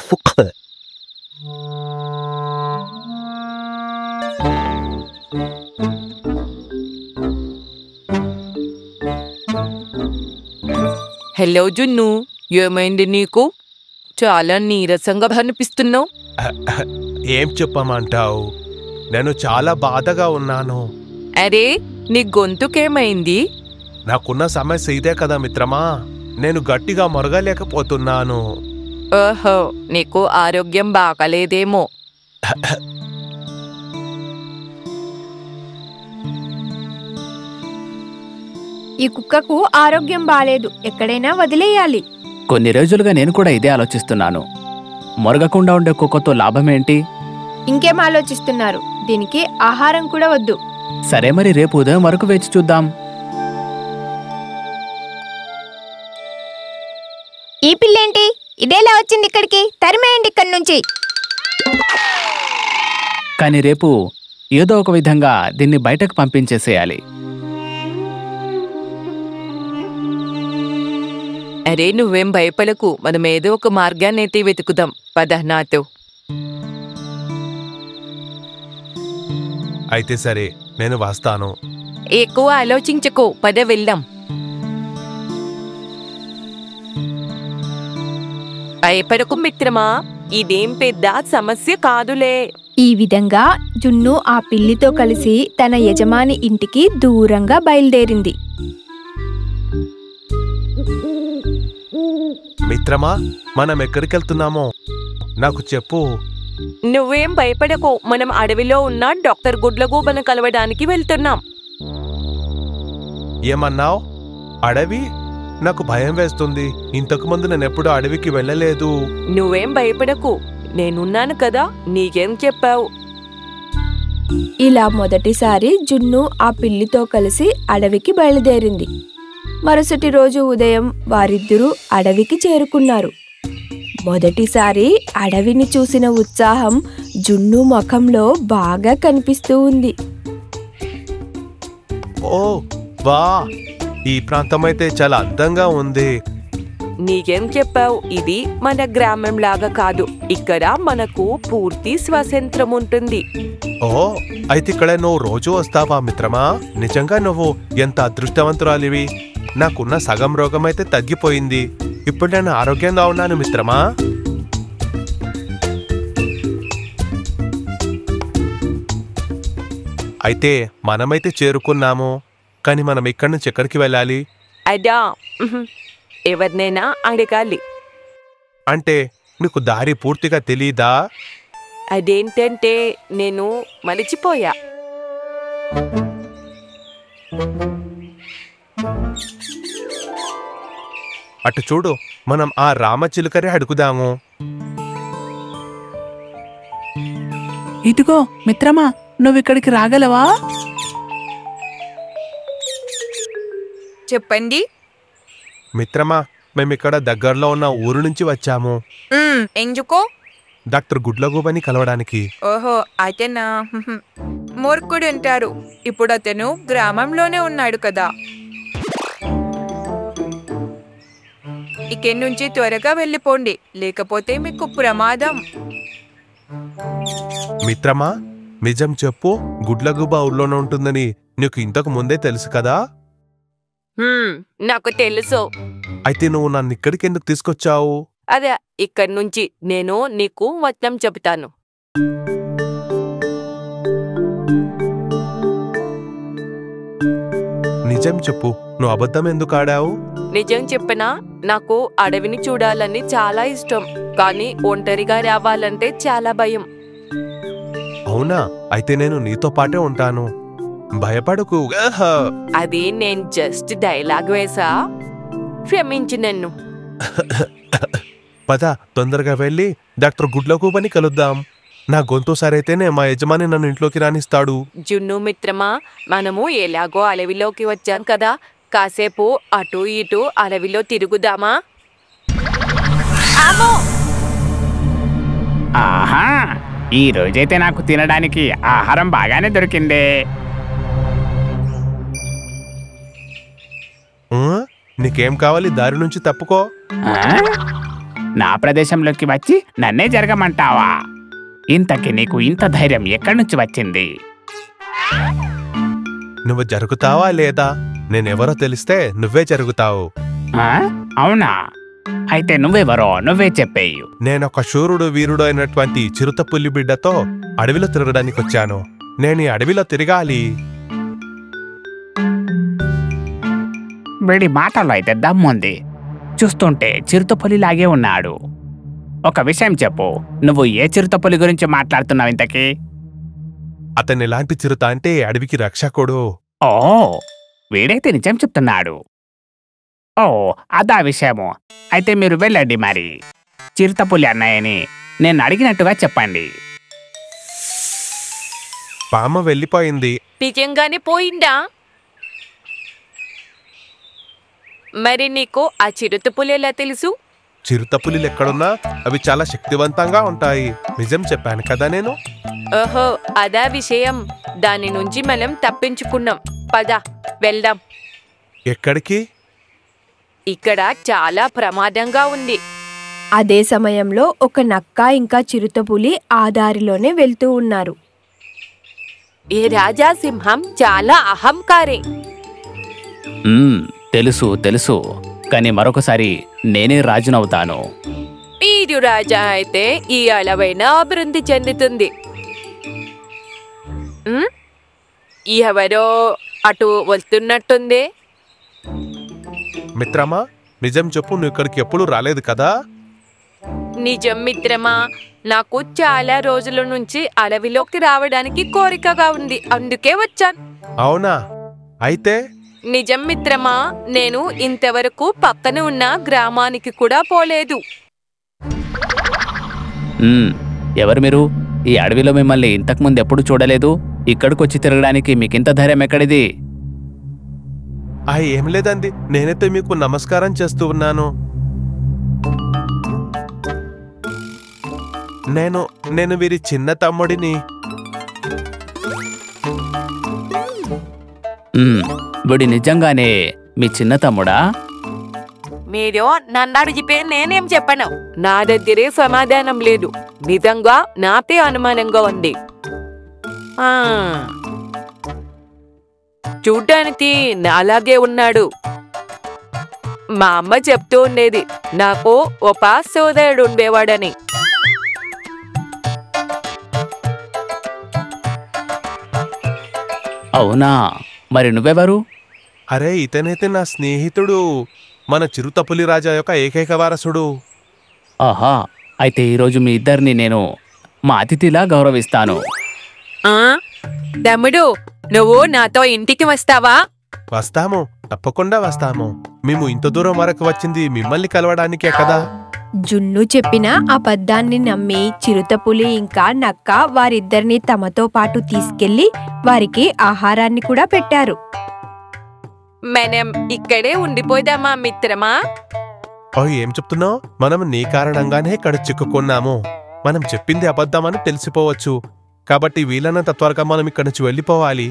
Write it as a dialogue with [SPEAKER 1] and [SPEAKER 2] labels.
[SPEAKER 1] فقط.
[SPEAKER 2] Hello జున్ను, ఏమైంది నీకు? చాలా నీరసంగా అనిపిస్తున్నావు.
[SPEAKER 3] ఏం చెప్పమంటావు, నేను చాలా బాధగా ఉన్నాను.
[SPEAKER 2] అరే, నీ గొంతుకేమైంది?
[SPEAKER 3] నాకున్న సమస్య ఇదే కదా మిత్రమా, నేను గట్టిగా మొరగలేకపోతున్నాను.
[SPEAKER 2] ఓహో, నీకు ఆరోగ్యం బాగలేదేమో.
[SPEAKER 4] ఈ కుక్కకు ఆరోగ్యం బాలేదు, ఎక్కడైనా వదిలేయాలి.
[SPEAKER 5] కొన్ని రోజులుగా నేను కూడా ఇదే ఆలోచిస్తున్నాను. మొరగకుండా ఉండే కుక్కతో లాభమేంటి?
[SPEAKER 4] ఇంకేం ఆలోచిస్తున్నారు? దీనికి ఆహారం కూడా వద్దు.
[SPEAKER 5] సరే, మరి రేపు ఉదయం వరకు వేచి చూద్దాం.
[SPEAKER 4] ఈ పిల్లేంటి ఇదేలా వచ్చింది ఇక్కడికి? తరిమేయండి ఇక్కడి నుంచి.
[SPEAKER 5] కానీ రేపు ఏదో ఒక విధంగా దీన్ని బయటకు పంపించేసేయాలి.
[SPEAKER 2] అరే, నువ్వేం భయపడకు, మనం ఏదో ఒక మార్గాన్నైతే వెతుకుదాం. పద నాతో.
[SPEAKER 3] అయితే సరే, నేను వస్తాను.
[SPEAKER 2] ఎక్కువ ఆలోచించకు, పద వెళ్దాం. భయపడకు మిత్రమా, ఇదేం పెద్ద సమస్య కాదులే.
[SPEAKER 4] ఈ విధంగా జున్ను ఆ పిల్లితో కలిసి తన యజమాని ఇంటికి దూరంగా బయలుదేరింది.
[SPEAKER 3] మిత్రమా, మనం ఎక్కడికెళ్తున్నామో నాకు చెప్పు.
[SPEAKER 2] నువ్వేం భయపడకు, మనం అడవిలో ఉన్న డాక్టర్ గుడ్లగూబను కలవడానికి వెళ్తున్నాం.
[SPEAKER 3] ఏమన్నావు? అడవి? నాకు భయం వేస్తుంది. ఇంతకు ముందు నేనెప్పుడు అడవికి వెళ్ళలేదు.
[SPEAKER 2] నువ్వేం భయపడకు, నేనున్నాను కదా, నీకేం చెప్పావు.
[SPEAKER 4] ఇలా మొదటిసారి జున్ను ఆ పిల్లితో కలిసి అడవికి బయలుదేరింది. మరుసటి రోజు ఉదయం వారిద్దరూ అడవికి చేరుకున్నారు. మొదటిసారి అడవిని చూసిన ఉత్సాహం జున్ను ముఖంలో బాగా కనిపిస్తూ ఉంది.
[SPEAKER 3] ఓ వా, ఈ ప్రాంతమైతే చాలా అందంగా ఉంది.
[SPEAKER 2] నీకేం చెప్పావు, ఇది మన గ్రామం లాగా కాదు. ఇక్కడ మనకు పూర్తి స్వాతంత్రం ఉంటుంది.
[SPEAKER 3] ఓ, అయితే ఇక్కడ నువ్వు రోజు వస్తావా మిత్రమా? నిజంగా నువ్వు ఎంత అదృష్టవంతురాలివి. నాకున్న సగం రోగం అయితే తగ్గిపోయింది. ఇప్పుడు నేను ఆరోగ్యంగా ఉన్నాను మిత్రమా. అయితే మనమైతే చేరుకున్నాము, కానీ మనం ఇక్కడి నుంచి ఎక్కడికి వెళ్ళాలి?
[SPEAKER 2] అదా, ఎవరినైనా అడగాలి.
[SPEAKER 3] అంటే నీకు దారి పూర్తిగా తెలీదా?
[SPEAKER 2] అదేంటంటే నేను మరిచిపోయా.
[SPEAKER 3] అటు చూడు, మనం ఆ రామచిలుకరే అడుగుదాము.
[SPEAKER 5] ఇదిగో మిత్రమా, నువ్విక్కడికి రాగలవా?
[SPEAKER 6] చెప్పండి.
[SPEAKER 3] మిత్రమా, మేమిక్కడ దగ్గరలో ఉన్న ఊరు నుంచి వచ్చాము.
[SPEAKER 6] ఎందుకో?
[SPEAKER 3] డాక్టర్ గుడ్లగూబని కలవడానికి.
[SPEAKER 6] ఓహో, అతనా? మూర్ఖుడు అంటారు. ఇప్పుడు అతను గ్రామంలోనే ఉన్నాడు కదా. ఇక్కడి నుంచి త్వరగా వెళ్ళిపోండి, లేకపోతే మీకు ప్రమాదం.
[SPEAKER 3] మిత్రమా, నిజం చెప్పు, గుడ్లగూబ ఊర్లోనే ఉంటుందని నీకు ఇంతకు ముందే తెలుసు కదా?
[SPEAKER 2] నాకు తెలుసు.
[SPEAKER 3] అయితే నువ్వు నన్ను ఇక్కడికి ఎందుకు తీసుకొచ్చావు?
[SPEAKER 2] అదే, ఇక్కడి నుంచి నేను నీకు వచనం చెబుతాను.
[SPEAKER 3] నిజం చెప్పు, నువ్వు అబద్ధం ఎందుకు ఆడావు?
[SPEAKER 2] నిజం చెప్పనా, నాకు అడవిని చూడాలని చాలా ఇష్టం, కానీ ఒంటరిగా రావాలంటే చాలా భయం.
[SPEAKER 3] అవునా? అయితే నేను నీతో పాటే ఉంటాను, భయపడకు.
[SPEAKER 2] అది నేను జస్ట్ డైలాగ్ వేసా, క్షమించి నన్ను.
[SPEAKER 3] పద, తొందరగా వెళ్ళి డాక్టర్ గుడ్లగూబని కలుద్దాం. నా గొంతు సరైతేనే మా యజమాని నన్ను ఇంట్లోకి రానిస్తాడు.
[SPEAKER 2] జున్ను మిత్రమా, మనము ఎలాగో అడవిలోకి వచ్చాం కదా, కాసేపు అటు ఇటు అడవిలో తిరుగుదామా?
[SPEAKER 5] ఆహా, ఈ రోజైతే నాకు తినడానికి ఆహారం బాగానే దొరికిందే.
[SPEAKER 3] నీకేం కావాలి? దారి నుంచి తప్పుకో.
[SPEAKER 5] నా ప్రదేశంలోకి వచ్చి నన్నే జరగమంటావా? ఇంతకి నీకు ఇంత ధైర్యం ఎక్కడి నుంచి వచ్చింది?
[SPEAKER 3] నువ్వు జరుగుతావా లేదా? నేనెవరో తెలిస్తే నువ్వే జరుగుతావు.
[SPEAKER 5] ఆ? అవునా? అయితే నువ్వెవరో నువ్వే చెప్పేయు.
[SPEAKER 3] నేనొక శూరుడు వీరుడు అయినటువంటి చిరుతపులి బిడ్డతో అడవిలో తిరగడానికి వచ్చాను. నేను ఈ అడవిలో తిరగాలి.
[SPEAKER 5] వీడి మాటల్లో అయితే దమ్ముంది. చూస్తుంటే చిరుతపులిలాగే ఉన్నాడు. ఒక విషయం చెప్పు, నువ్వు ఏ చిరుతపులి గురించి మాట్లాడుతున్నావు ఇంతకీ?
[SPEAKER 3] అతను ఎలాంటి చిరుత అంటే అడవికి రక్షకుడు.
[SPEAKER 5] ఓ, వీడైతే నిజం చెప్తున్నాడు. ఓ, అదా విషయము. అయితే మీరు వెళ్ళండి మరి. చిరుతపులి అన్నయ్యని నేను అడిగినట్టుగా చెప్పండి.
[SPEAKER 3] పామ వెళ్ళిపోయింది.
[SPEAKER 2] నిజంగానే పోయిందా? మరి నీకు ఆ చిరుతపులి ఎలా తెలుసు?
[SPEAKER 3] చిరుతపులిలు ఎక్కడున్నా అవి చాలా శక్తివంతంగా ఉంటాయి. నిజం చెప్పాను కదా నేను.
[SPEAKER 2] ఓహో, అదా విషయం. దాని నుంచి మనం తప్పించుకున్నాం. పద వెళ్దాం.
[SPEAKER 3] ఎక్కడికి?
[SPEAKER 2] ఇక్కడ చాలా ప్రమాదంగా ఉంది.
[SPEAKER 4] అదే సమయంలో ఒక నక్క ఇంకా చిరుతపులి ఆ దారిలోనే వెళ్తూ ఉన్నారు.
[SPEAKER 2] ఈ రాజా సింహం చాలా అహంకారి.
[SPEAKER 5] తెలుసు తెలుసు, కానీ మరొకసారి నేనే రాజునవుతాను.
[SPEAKER 2] వీరు రాజా అయితే ఈ అలవైన అభివృద్ధి చెందుతుంది. ఎవరో అటు వస్తున్నట్టుంది.
[SPEAKER 3] మిత్రమా, నిజం చెప్పు, నువ్వు ఇక్కడికి ఎప్పుడు రాలేదు కదా?
[SPEAKER 2] నిజం మిత్రమా, నాకు చాలా రోజుల నుంచి అడవిలోకి రావడానికి కోరికగా ఉంది. అందుకే వచ్చాను.
[SPEAKER 3] అవునా? అయితే
[SPEAKER 2] నిజం మిత్రమా, నేను ఇంతవరకు పక్కన ఉన్న గ్రామానికి కూడా పోలేదు.
[SPEAKER 5] ఎవరు మీరు? ఈ అడవిలో మిమ్మల్ని ఇంతకుముందు ఎప్పుడు చూడలేదు. ఇక్కడికొచ్చి తిరగడానికి మీకింత ధైర్యం ఎక్కడిది?
[SPEAKER 3] ఏం లేదండి, నేనైతే మీకు నమస్కారం చేస్తూ ఉన్నాను. నేను వీరి చిన్న తమ్ముడిని.
[SPEAKER 5] వీడి నిజంగానే మీ చిన్న తమ్ముడా?
[SPEAKER 2] మీరు నన్ను అడిగితే నేనేం చెప్పను. నా దగ్గరే సమాధానం లేదు. నిజంగా నాకే అనుమానంగా ఉంది. చూడ్డానికి నాలాగే ఉన్నాడు. మా అమ్మ చెప్తూ ఉండేది నాకు ఒక సోదరుడు ఉండేవాడని.
[SPEAKER 5] అవునా? మరి నువ్వెవరు?
[SPEAKER 3] అరే, ఇతనైతే నా స్నేహితుడు, మన చిరుతపులి రాజా యొక్క ఏకైక వారసుడు.
[SPEAKER 5] ఆహా, అయితే ఈరోజు మీ ఇద్దరిని నేను మా అతిథిలా గౌరవిస్తాను.
[SPEAKER 2] తమ్ముడు, నువ్వు నాతో ఇంటికి వస్తావా?
[SPEAKER 3] వస్తాము, తప్పకుండా వస్తాము. మేము ఇంత దూరం వరకు వచ్చింది మిమ్మల్ని కలవడానికే కదా.
[SPEAKER 4] జున్ను చెప్పిన అబద్ధాన్ని నమ్మి చిరుతపులి ఇంకా నక్క వారిద్దరిని తమతో పాటు తీసుకెళ్లి వారికి ఆహారాన్ని కూడా పెట్టారు.
[SPEAKER 2] మనం ఇక్కడే ఉండిపోదామా మిత్రమా?
[SPEAKER 3] ఏం చెప్తున్నావు? మనం నీ కారణంగానే ఇక్కడ చిక్కుకున్నాము. మనం చెప్పింది అబద్ధమని తెలిసిపోవచ్చు. కాబట్టి వీలైనంత త్వరగా మనం ఇక్కడి నుంచి వెళ్ళిపోవాలి.